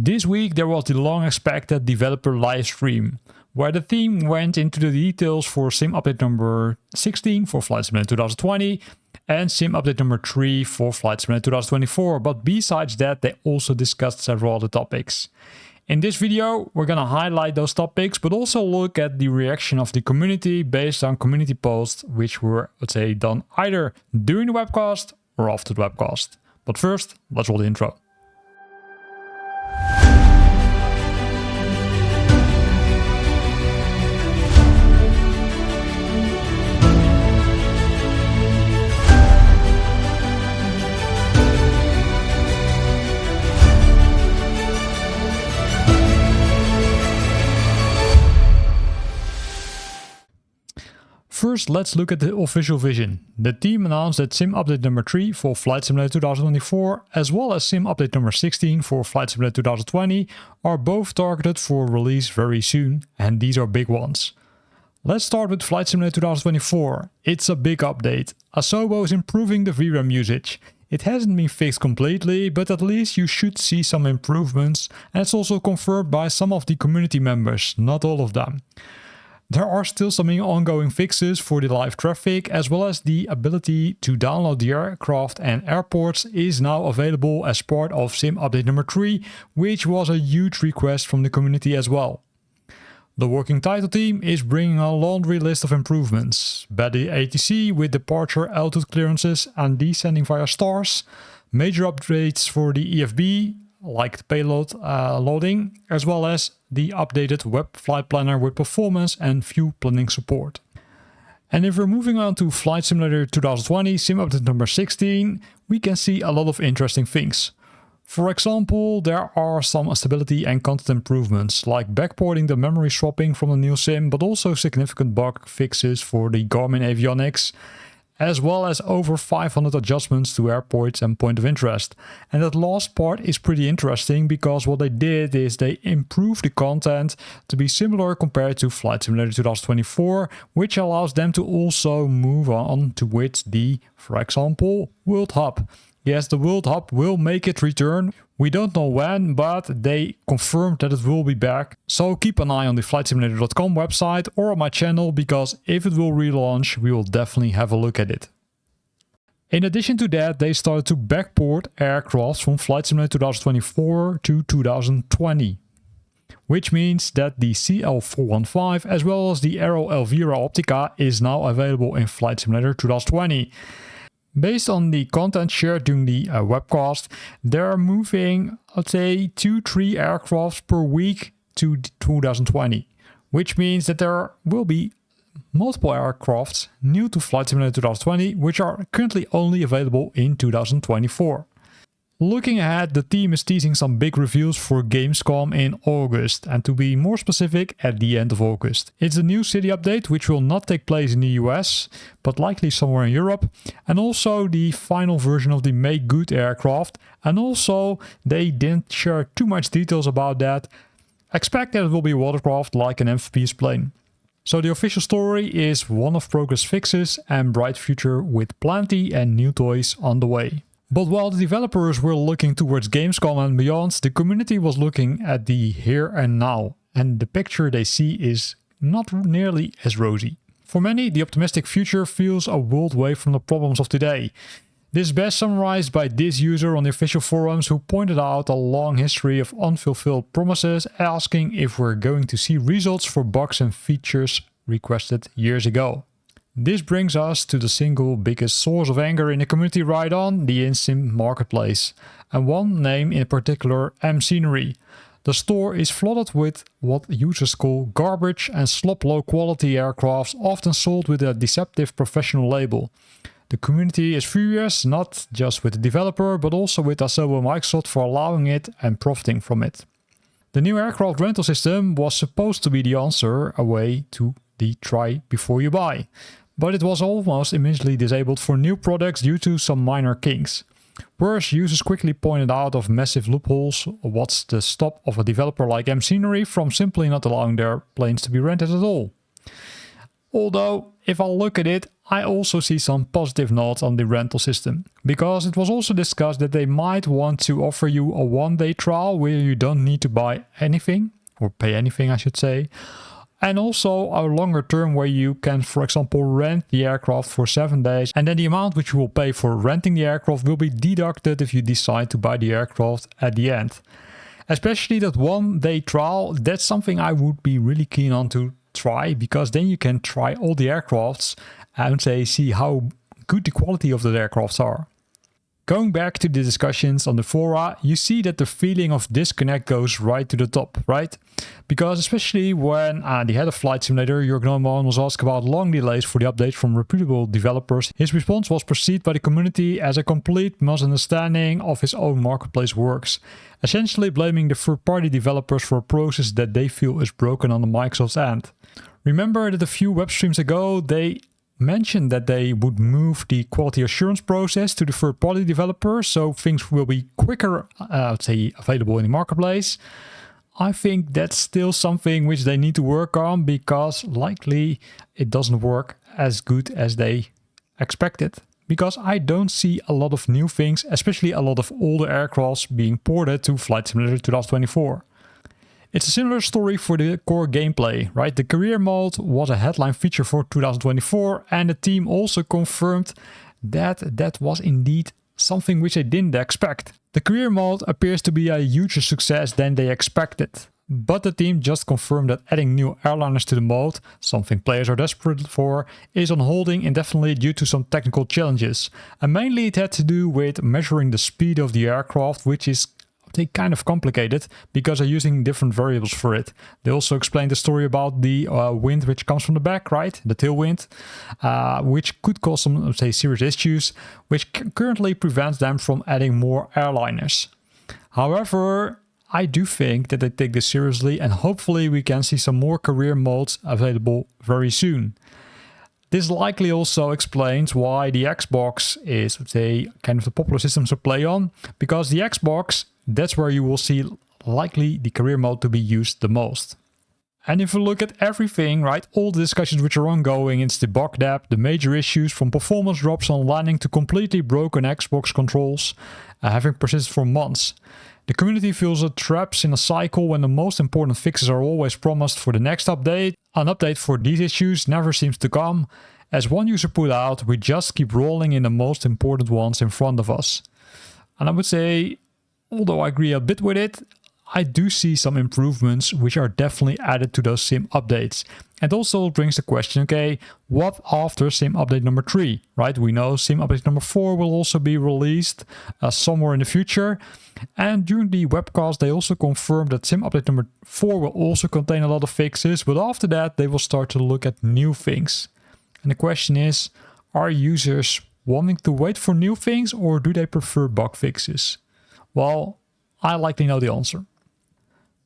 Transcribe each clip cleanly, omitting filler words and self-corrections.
This week there was the long expected developer Livestream, where the team went into the details for sim update number 16 for Flight Simulator 2020 and sim update number 3 for Flight Simulator 2024, but besides that they also discussed several other topics. In this video we're gonna highlight those topics, but also look at the reaction of the community based on community posts which were, let's say, done either during the webcast or after the webcast. But first, let's roll the intro. First, let's look at the official vision. The team announced that sim update number 3 for Flight Simulator 2024 as well as sim update number 16 for Flight Simulator 2020 are both targeted for release very soon, and these are big ones. Let's start with Flight Simulator 2024. It's a big update. Asobo is improving the VRAM usage. It hasn't been fixed completely, but at least you should see some improvements, and it's also confirmed by some of the community members, not all of them. There are still some ongoing fixes for the live traffic, as well as the ability to download the aircraft and airports is now available as part of sim update number 3, which was a huge request from the community as well. The working title team is bringing a laundry list of improvements: better ATC with departure altitude clearances and descending via stars, major updates for the EFB, like the payload loading, as well as the updated web flight planner with performance and fuel planning support. And if we're moving on to Flight Simulator 2020 sim update number 16, we can see a lot of interesting things. For example, there are some stability and content improvements, like backporting the memory swapping from the new sim, but also significant bug fixes for the Garmin avionics, as well as over 500 adjustments to airports and point of interest. And that last part is pretty interesting because what they did is they improved the content to be similar compared to Flight Simulator 2024, which allows them to also move on to with the, for example, World Hub. Yes, the World Hub will make its return. We don't know when, but they confirmed that it will be back. So keep an eye on the flightsimulator.com website or on my channel, because if it will relaunch, we will definitely have a look at it. In addition to that, they started to backport aircraft from Flight Simulator 2024 to 2020. Which means that the CL415 as well as the Aero Elvira Optica is now available in Flight Simulator 2020. Based on the content shared during the webcast, they're moving, let's say, 2-3 aircrafts per week to 2020, which means that there will be multiple aircrafts new to Flight Simulator 2020, which are currently only available in 2024. Looking ahead, the team is teasing some big reveals for Gamescom in August, and to be more specific, at the end of August. It's a new city update which will not take place in the US, but likely somewhere in Europe, and also the final version of the Make Good aircraft, and also they didn't share too much details about that. Expect that it will be a watercraft like an amphibious plane. So the official story is one of progress fixes and bright future with plenty and new toys on the way. But while the developers were looking towards Gamescom and beyond, the community was looking at the here and now, and the picture they see is not nearly as rosy. For many, the optimistic future feels a world away from the problems of today. This is best summarized by this user on the official forums, who pointed out a long history of unfulfilled promises, asking if we're going to see results for bugs and features requested years ago. This brings us to the single biggest source of anger in the community right on, the in-sim marketplace, and one name in particular, mScenery. The store is flooded with what users call garbage and slop low quality aircrafts, often sold with a deceptive professional label. The community is furious, not just with the developer, but also with Asobo and Microsoft for allowing it and profiting from it. The new aircraft rental system was supposed to be the answer, a way to the try before you buy. But it was almost immediately disabled for new products due to some minor kinks. Worse, users quickly pointed out of massive loopholes. What's the stop of a developer like mScenery from simply not allowing their planes to be rented at all? Although, if I look at it, I also see some positive notes on the rental system, because it was also discussed that they might want to offer you a one-day trial where you don't need to buy anything, or pay anything I should say, and also a longer term where you can, for example, rent the aircraft for 7 days, and then the amount which you will pay for renting the aircraft will be deducted if you decide to buy the aircraft at the end. Especially that one-day trial, that's something I would be really keen on to try, because then you can try all the aircrafts and see how good the quality of the aircrafts are. Going back to the discussions on the fora, you see that the feeling of disconnect goes right to the top, right? Because especially when the head of Flight Simulator, Jörg Neumann, was asked about long delays for the updates from reputable developers, his response was perceived by the community as a complete misunderstanding of his own marketplace works, essentially blaming the third-party developers for a process that they feel is broken on the Microsoft's end. Remember that a few web streams ago, they mentioned that they would move the quality assurance process to the third-party developers, so things will be quicker, available in the marketplace. I think that's still something which they need to work on, because likely it doesn't work as good as they expected. Because I don't see a lot of new things, especially a lot of older aircrafts being ported to Flight Simulator 2024. It's a similar story for the core gameplay, right? The career mode was a headline feature for 2024, and the team also confirmed that that was indeed something which they didn't expect. The career mode appears to be a huger success than they expected, but the team just confirmed that adding new airliners to the mode, something players are desperate for, is on holding indefinitely due to some technical challenges. And mainly it had to do with measuring the speed of the aircraft, which is kind of complicated because they're using different variables for it. They also explained the story about the wind which comes from the back, right? The tailwind, which could cause some, serious issues, which currently prevents them from adding more airliners. However, I do think that they take this seriously, and hopefully we can see some more career modes available very soon. This likely also explains why the Xbox is, kind of the popular system to play on, because the Xbox, that's where you will see likely the career mode to be used the most. And if you look at everything, right, all the discussions which are ongoing, it's the bug depth, the major issues from performance drops on landing to completely broken Xbox controls, having persisted for months. The community feels it traps in a cycle when the most important fixes are always promised for the next update. An update for these issues never seems to come. As one user put out, we just keep rolling in the most important ones in front of us. And I would say, although I agree a bit with it, I do see some improvements which are definitely added to those sim updates. And also brings the question, okay, what after sim update number 3, right? We know sim update number 4 will also be released somewhere in the future. And during the webcast, they also confirmed that sim update number 4 will also contain a lot of fixes, but after that, they will start to look at new things. And the question is, are users wanting to wait for new things, or do they prefer bug fixes? Well, I likely know the answer.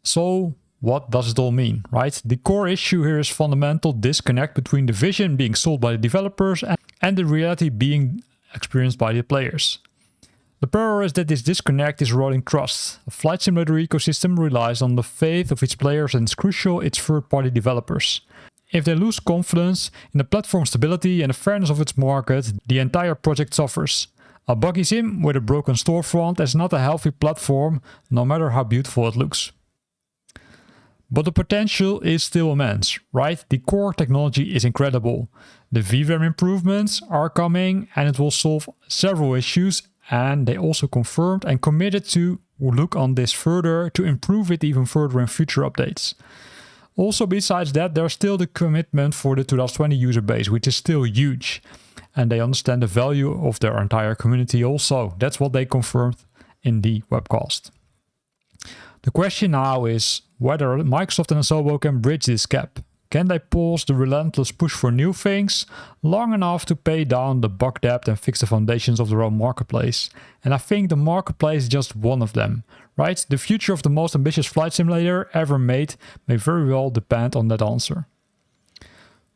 So, what does it all mean, right? The core issue here is fundamental disconnect between the vision being sold by the developers and the reality being experienced by the players. The peril is that this disconnect is eroding trust. A flight simulator ecosystem relies on the faith of its players, and it's crucial its third-party developers. If they lose confidence in the platform stability and the fairness of its market, the entire project suffers. A buggy sim with a broken storefront is not a healthy platform, no matter how beautiful it looks. But the potential is still immense, right? The core technology is incredible. The VRAM improvements are coming, and it will solve several issues, and they also confirmed and committed to look on this further to improve it even further in future updates. Also, besides that, there's still the commitment for the 2020 user base, which is still huge. And they understand the value of their entire community also. That's what they confirmed in the webcast. The question now is whether Microsoft and Asobo can bridge this gap. Can they pause the relentless push for new things long enough to pay down the bug debt and fix the foundations of their own marketplace? And I think the marketplace is just one of them, right? The future of the most ambitious flight simulator ever made may very well depend on that answer.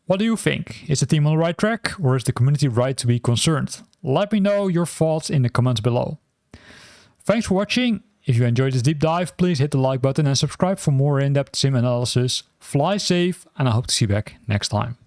What do you think? Is the team on the right track, or is the community right to be concerned? Let me know your thoughts in the comments below. Thanks for watching. If you enjoyed this deep dive, please hit the like button and subscribe for more in-depth sim analysis. Fly safe, and I hope to see you back next time.